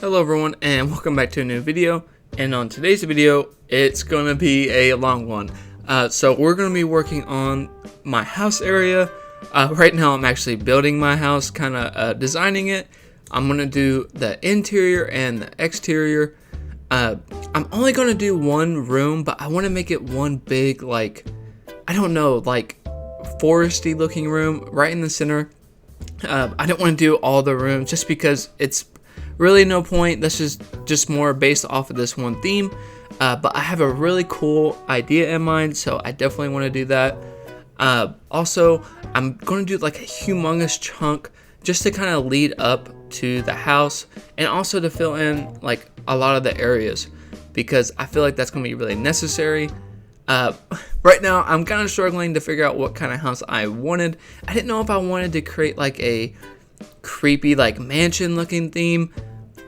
Hello everyone and welcome back to a new video, and on today's video it's going to be a long one. So we're going to be working on my house area. Right now I'm actually building my house, kind of designing it. I'm going to do the interior and the exterior. I'm only going to do one room, but I want to make it one big, like, I don't know, like foresty looking room right in the center. I don't want to do all the rooms just because it's really no point. This is just more based off of this one theme, but I have a really cool idea in mind, so I definitely want to do that. Also, I'm going to do like a humongous chunk just to kind of lead up to the house, and also to fill in like a lot of the areas, because I feel like that's going to be really necessary. Right now I'm kind of struggling to figure out what kind of house I wanted. I didn't know if I wanted to create like a creepy like mansion looking theme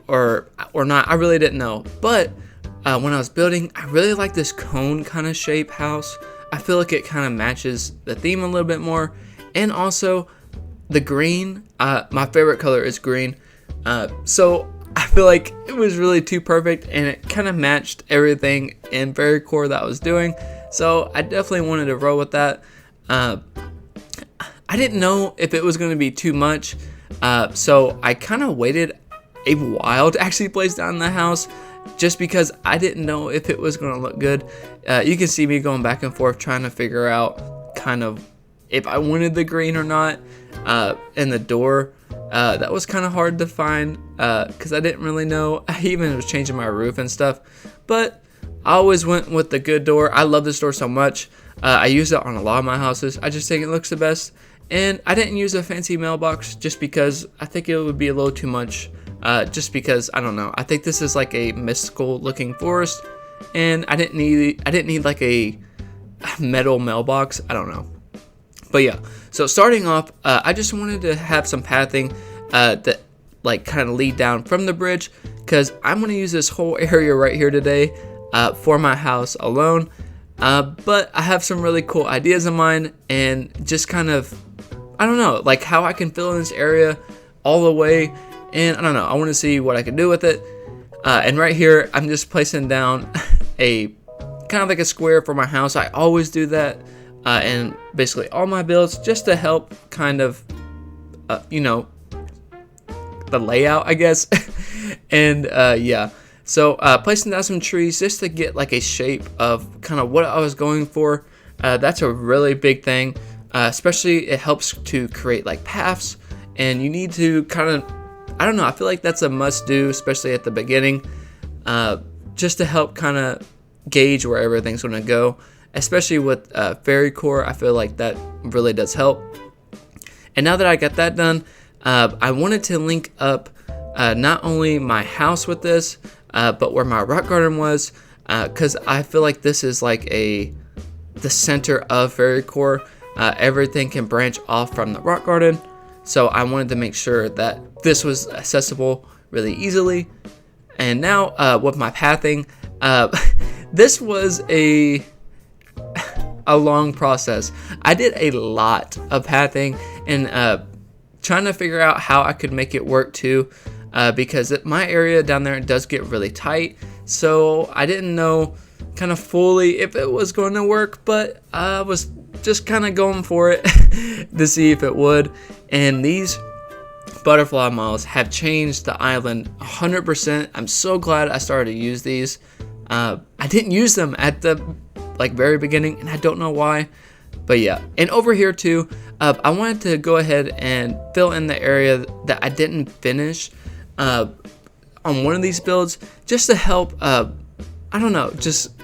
or not. I really didn't know, but when I was building, I really like this cone kind of shape house. I feel like it kind of matches the theme a little bit more, and also the green. My favorite color is green, so I feel like it was really too perfect, and it kind of matched everything in Fairy Core that I was doing, so I definitely wanted to roll with that. I didn't know if it was going to be too much, so I kind of waited a while to actually place down the house, just because I didn't know if it was going to look good. You can see me going back and forth trying to figure out kind of if I wanted the green or not. And the door, that was kind of hard to find, because I didn't really know. I even was changing my roof and stuff, but I always went with the good door. I love this door so much. I use it on a lot of my houses. I just think it looks the best, and I didn't use a fancy mailbox just because I think it would be a little too much. Just because, I don't know, I think this is like a mystical looking forest, and I didn't need like a metal mailbox. I don't know. But yeah, so starting off, I just wanted to have some pathing that like kind of lead down from the bridge, because I'm going to use this whole area right here today for my house alone. But I have some really cool ideas in mind, and just kind of, I don't know, like how I can fill in this area all the way. And I don't know, I want to see what I can do with it. And right here, I'm just placing down a kind of like a square for my house. I always do that. And basically all my builds, just to help kind of, you know, the layout, I guess. And yeah, so placing down some trees just to get like a shape of kind of what I was going for. That's a really big thing, especially it helps to create like paths, and you need to kind of, I don't know, I feel like that's a must do, especially at the beginning, just to help kind of gauge where everything's going to go. Especially with Fairy Core, I feel like that really does help. And now that I got that done, I wanted to link up not only my house with this, but where my rock garden was, because I feel like this is like the center of Fairy Core. Everything can branch off from the rock garden, so I wanted to make sure that this was accessible really easily. And now with my pathing, this was a long process. I did a lot of pathing and trying to figure out how I could make it work too, because my area down there does get really tight, so I didn't know kind of fully if it was going to work, but I was just kind of going for it to see if it would. And these butterfly miles have changed the island 100%. I'm so glad I started to use these. I didn't use them at the very beginning, and I don't know why, but yeah. And over here too, I wanted to go ahead and fill in the area that I didn't finish on one of these builds, just to help, I don't know, just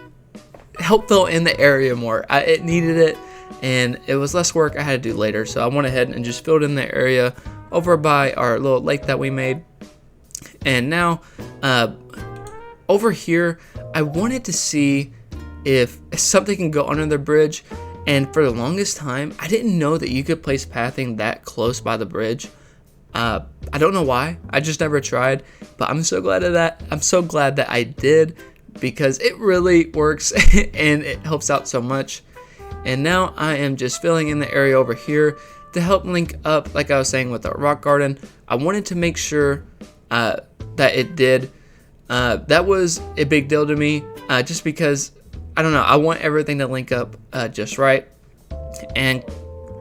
help fill in the area more. It needed it, and it was less work I had to do later, so I went ahead and just filled in the area over by our little lake that we made. And now over here, I wanted to see if something can go under the bridge, and for the longest time I didn't know that you could place pathing that close by the bridge. I don't know why, I just never tried, but I'm so glad of that. I'm so glad that I did, because it really works and it helps out so much. And now I am just filling in the area over here to help link up, like I was saying, with the rock garden. I wanted to make sure that it did. That was a big deal to me, just because, I don't know, I want everything to link up just right. And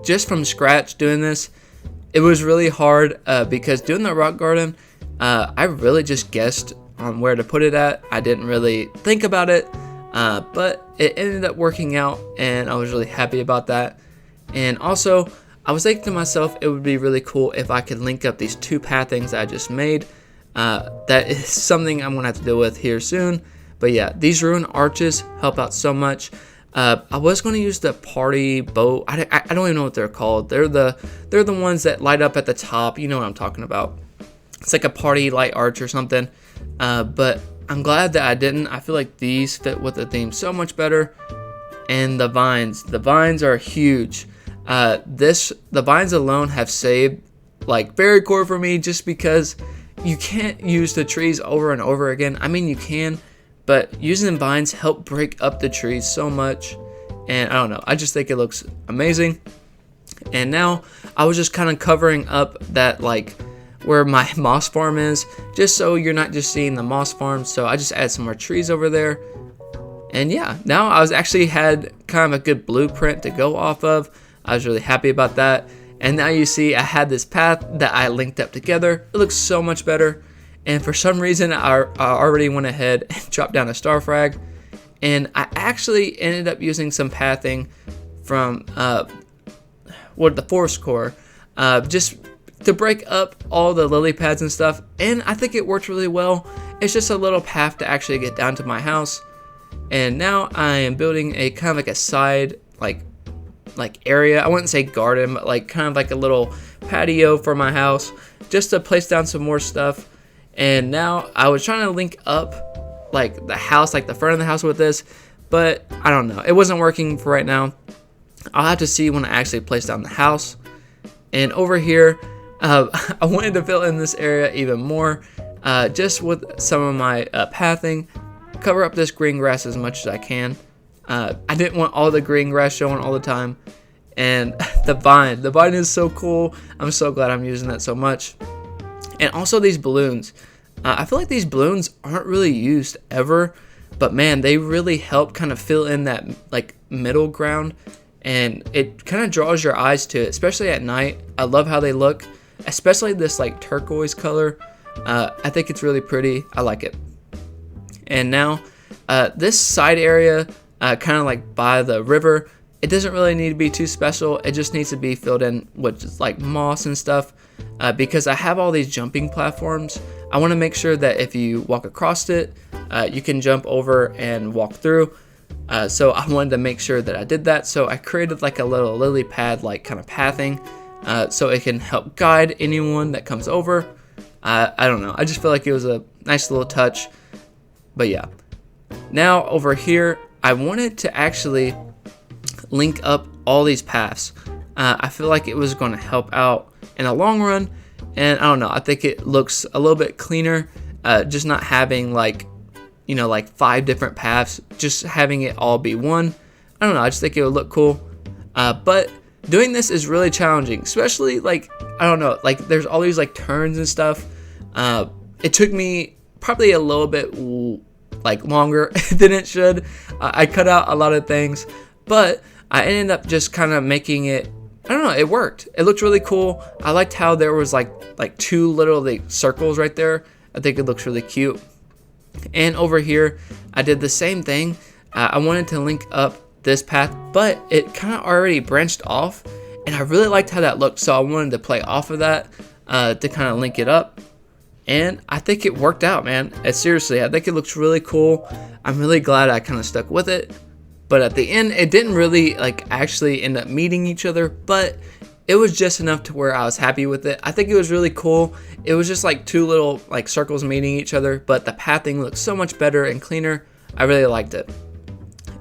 just from scratch doing this, it was really hard because doing the rock garden, I really just guessed on where to put it at. I didn't really think about it, but it ended up working out, and I was really happy about that. And also, I was thinking to myself, it would be really cool if I could link up these two pathings that I just made. That is something I'm gonna have to deal with here soon. But yeah, these ruined arches help out so much. I was going to use the party boat. I don't even know what they're called. They're the ones that light up at the top. You know what I'm talking about. It's like a party light arch or something. But I'm glad that I didn't. I feel like these fit with the theme so much better. And the vines. The vines are huge. The vines alone have saved like paracord for me, just because you can't use the trees over and over again. I mean, you can, but using vines help break up the trees so much. And I don't know, I just think it looks amazing. And now I was just kind of covering up that, like, where my moss farm is, just so you're not just seeing the moss farm. So I just added some more trees over there. And yeah, now I was actually had kind of a good blueprint to go off of. I was really happy about that. And now you see I had this path that I linked up together. It looks so much better. And for some reason, I already went ahead and dropped down a star frag. And I actually ended up using some pathing from the forest core, just to break up all the lily pads and stuff. And I think it worked really well. It's just a little path to actually get down to my house. And now I am building a kind of like a side like area. I wouldn't say garden, but like kind of like a little patio for my house, just to place down some more stuff. And now I was trying to link up like the house, like the front of the house with this, but I don't know, it wasn't working for right now. I'll have to see when I actually place down the house. And over here, I wanted to fill in this area even more, just with some of my pathing, cover up this green grass as much as I can. I didn't want all the green grass showing all the time. And the vine is so cool. I'm so glad I'm using that so much. And also these balloons. I feel like these balloons aren't really used ever, but man, they really help kind of fill in that like middle ground, and it kind of draws your eyes to it, especially at night. I love how they look, especially this like turquoise color. I think it's really pretty. I like it. And now this side area, kind of like by the river, it doesn't really need to be too special. It just needs to be filled in with just like moss and stuff, because I have all these jumping platforms. I want to make sure that if you walk across it, you can jump over and walk through. So I wanted to make sure that I did that. So I created like a little lily pad, like kind of pathing, so it can help guide anyone that comes over. I don't know. I just feel like it was a nice little touch. But yeah. Now over here, I wanted to actually link up all these paths. I feel like it was going to help out in the long run. And I don't know, I think it looks a little bit cleaner, just not having like 5 different paths, just having it all be one. I don't know, I just think it would look cool. But doing this is really challenging, especially like, I don't know, like there's all these like turns and stuff. It took me probably a little bit like longer than it should. I cut out a lot of things, but I ended up just kind of making it, I don't know, it worked. It looked really cool. I liked how there was like 2 little like circles right there. I think it looks really cute. And over here, I did the same thing. I wanted to link up this path, but it kind of already branched off, and I really liked how that looked, so I wanted to play off of that to kind of link it up. And I think it worked out, man. Seriously, I think it looks really cool. I'm really glad I kind of stuck with it. But at the end, it didn't really like actually end up meeting each other, but it was just enough to where I was happy with it. I think it was really cool. It was just like 2 little like circles meeting each other, but the pathing looks so much better and cleaner. I really liked it.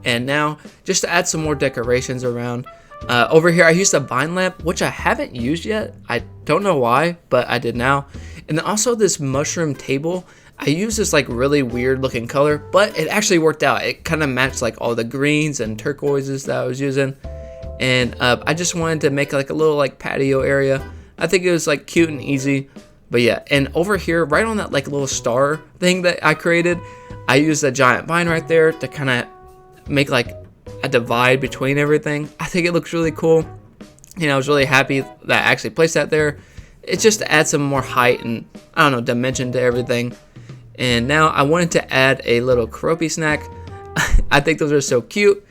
And now, just to add some more decorations around, over here I used a vine lamp, which I haven't used yet. I don't know why, but I did now. And then also this mushroom table. I used this like really weird looking color, but it actually worked out. It kind of matched like all the greens and turquoises that I was using. And I just wanted to make like a little like patio area. I think it was like cute and easy. But yeah, and over here, right on that like little star thing that I created, I used a giant vine right there to kind of make like a divide between everything. I think it looks really cool. I was really happy that I actually placed that there. It's just to add some more height and, I don't know, dimension to everything. And now I wanted to add a little Keroppi snack. I think those are so cute.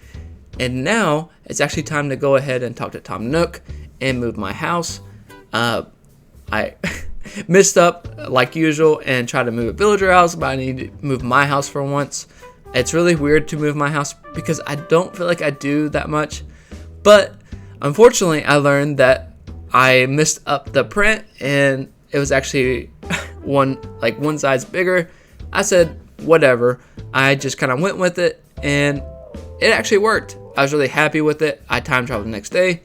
And now it's actually time to go ahead and talk to Tom Nook and move my house. I messed up like usual and tried to move a villager house, but I need to move my house for once. It's really weird to move my house because I don't feel like I do that much. But unfortunately, I learned that I messed up the print and it was actually one size bigger. I said, whatever. I just kind of went with it and it actually worked. I was really happy with it. I time traveled the next day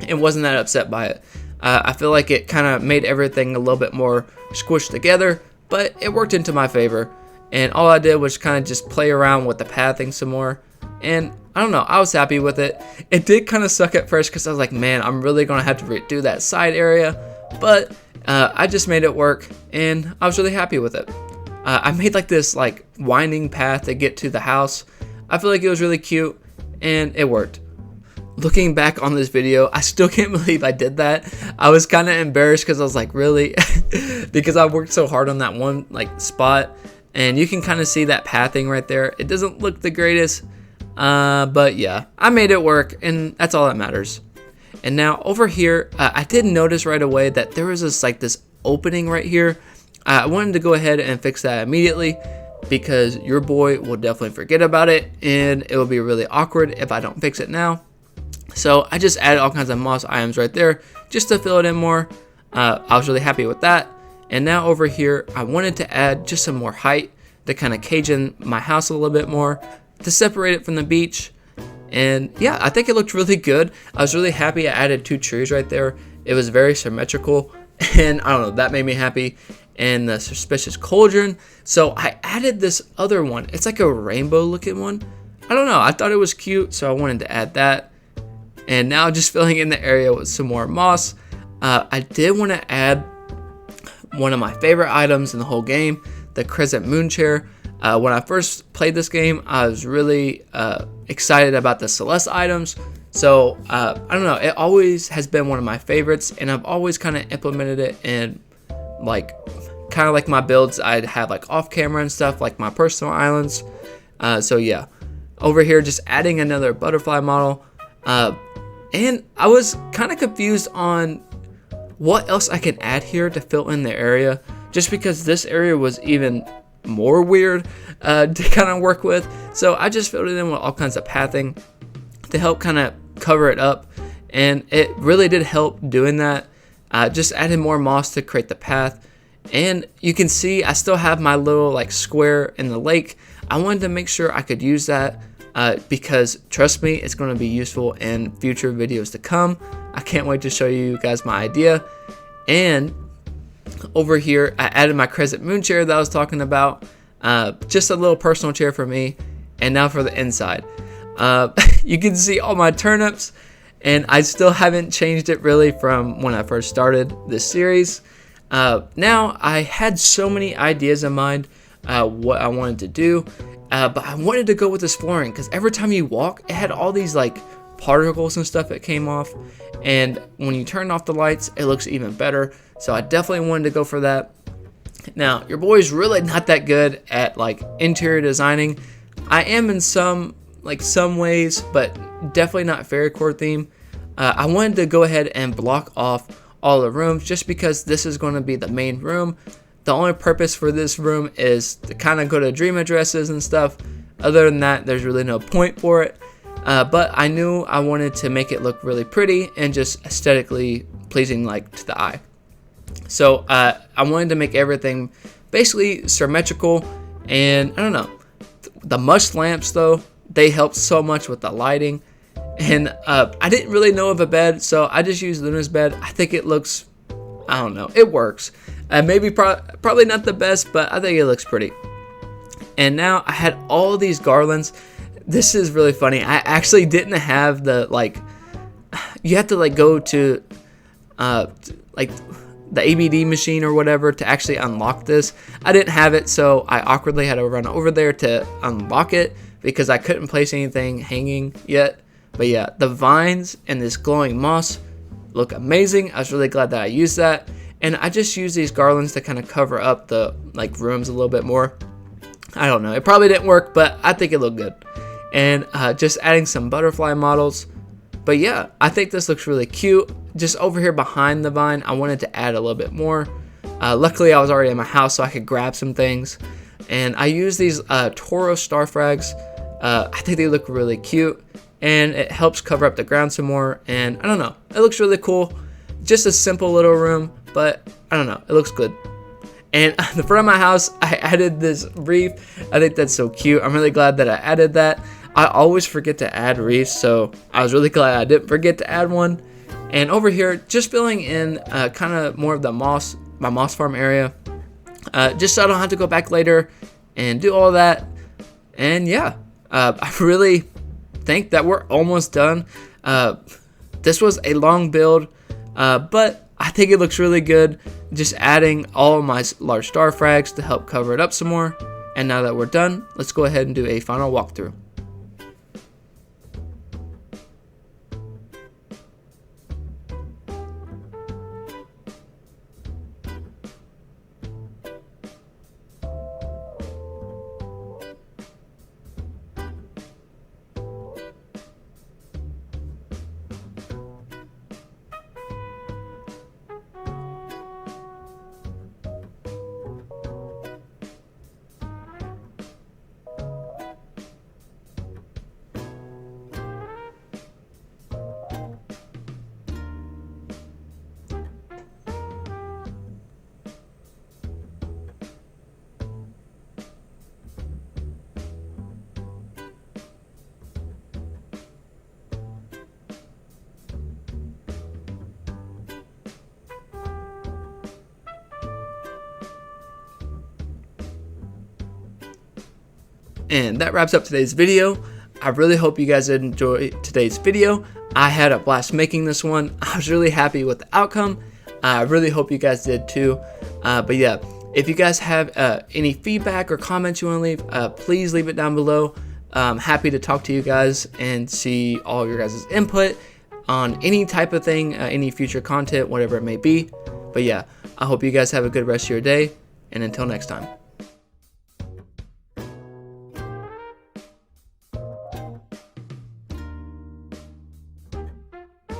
and wasn't that upset by it. I feel like it kind of made everything a little bit more squished together, but it worked into my favor. And all I did was kind of just play around with the pathing some more. And I don't know, I was happy with it. It did kind of suck at first because I was like, man, I'm really going to have to redo that side area. But I just made it work and I was really happy with it. I made like this like winding path to get to the house. I feel like it was really cute and it worked. Looking back on this video, I still can't believe I did that. I was kind of embarrassed because I was like, really? Because I worked so hard on that one like spot. And you can kind of see that pathing right there. It doesn't look the greatest. But yeah, I made it work and that's all that matters. And now over here, I did notice right away that there was this opening right here. I wanted to go ahead and fix that immediately because your boy will definitely forget about it and it will be really awkward if I don't fix it now. So I just added all kinds of moss items right there just to fill it in more. I was really happy with that. And now over here, I wanted to add just some more height to kind of cage in my house a little bit more to separate it from the beach. And yeah, I think it looked really good. I was really happy I added 2 trees right there. It was very symmetrical and I don't know, that made me happy. And the suspicious cauldron. So I added this other one. It's like a rainbow looking one. I don't know, I thought it was cute, so I wanted to add that. And now just filling in the area with some more moss. I did want to add one of my favorite items in the whole game, the crescent moon chair. When I first played this game, I was really excited about the Celeste items. So I don't know, it always has been one of my favorites, and I've always kind of implemented it in like kind of like my builds I'd have like off camera and stuff, like my personal islands. So yeah, over here just adding another butterfly model. And I was kind of confused on what else I can add here to fill in the area, just because this area was even more weird to kind of work with. So I just filled it in with all kinds of pathing to help kind of cover it up, and it really did help doing that. Just added more moss to create the path, and you can see I still have my little like square in the lake. I wanted to make sure I could use that because trust me, it's going to be useful in future videos to come. I can't wait to show you guys my idea. And over here, I added my crescent moon chair that I was talking about. Just a little personal chair for me. And now for the inside. You can see all my turnips, and I still haven't changed it really from when I first started this series. Now, I had so many ideas in mind what I wanted to do. But I wanted to go with this flooring because every time you walk, it had all these like particles and stuff that came off. And when you turn off the lights, it looks even better. So I definitely wanted to go for that. Now, your boy's really not that good at like interior designing. I am in some ways, but definitely not fairy core theme. I wanted to go ahead and block off all the rooms just because this is going to be the main room. The only purpose for this room is to kind of go to dream addresses and stuff. Other than that, there's really no point for it. But I knew I wanted to make it look really pretty and just aesthetically pleasing like to the eye. So I wanted to make everything basically symmetrical. And I don't know, the mush lamps though, they helped so much with the lighting. And I didn't really know of a bed, so I just used Luna's bed. I think it looks, I don't know, it works. Maybe probably not the best, but I think it looks pretty. And now I had all these garlands. This is really funny. I actually didn't have the like. You have to like go to like the ABD machine or whatever to actually unlock this. I didn't have it, so I awkwardly had to run over there to unlock it because I couldn't place anything hanging yet. But yeah, the vines and this glowing moss look amazing. I was really glad that I used that. And I just use these garlands to kind of cover up the rooms a little bit more. I don't know, it probably didn't work, but I think it looked good. And just adding some butterfly models. But yeah, I think this looks really cute. Just over here behind the vine, I wanted to add a little bit more. Luckily, I was already in my house, so I could grab some things. And I use these Toro star frags. I think they look really cute. And it helps cover up the ground some more. And I don't know, it looks really cool. Just a simple little room, but I don't know, it looks good. And the front of my house, I added this wreath. I think that's so cute. I'm really glad that I added that. I always forget to add wreaths, so I was really glad I didn't forget to add one. And over here, just filling in kind of more of the moss, my moss farm area, just so I don't have to go back later and do all that. And yeah, I really think that we're almost done. This was a long build, but I think it looks really good. Just adding all of my large star frags to help cover it up some more. And now that we're done, let's go ahead and do a final walkthrough. And that wraps up today's video. I really hope you guys did enjoy today's video. I had a blast making this one. I was really happy with the outcome. I really hope you guys did too. But yeah, if you guys have any feedback or comments you want to leave, please leave it down below. I'm happy to talk to you guys and see all your guys' input on any type of thing, any future content, whatever it may be. But yeah, I hope you guys have a good rest of your day, and until next time.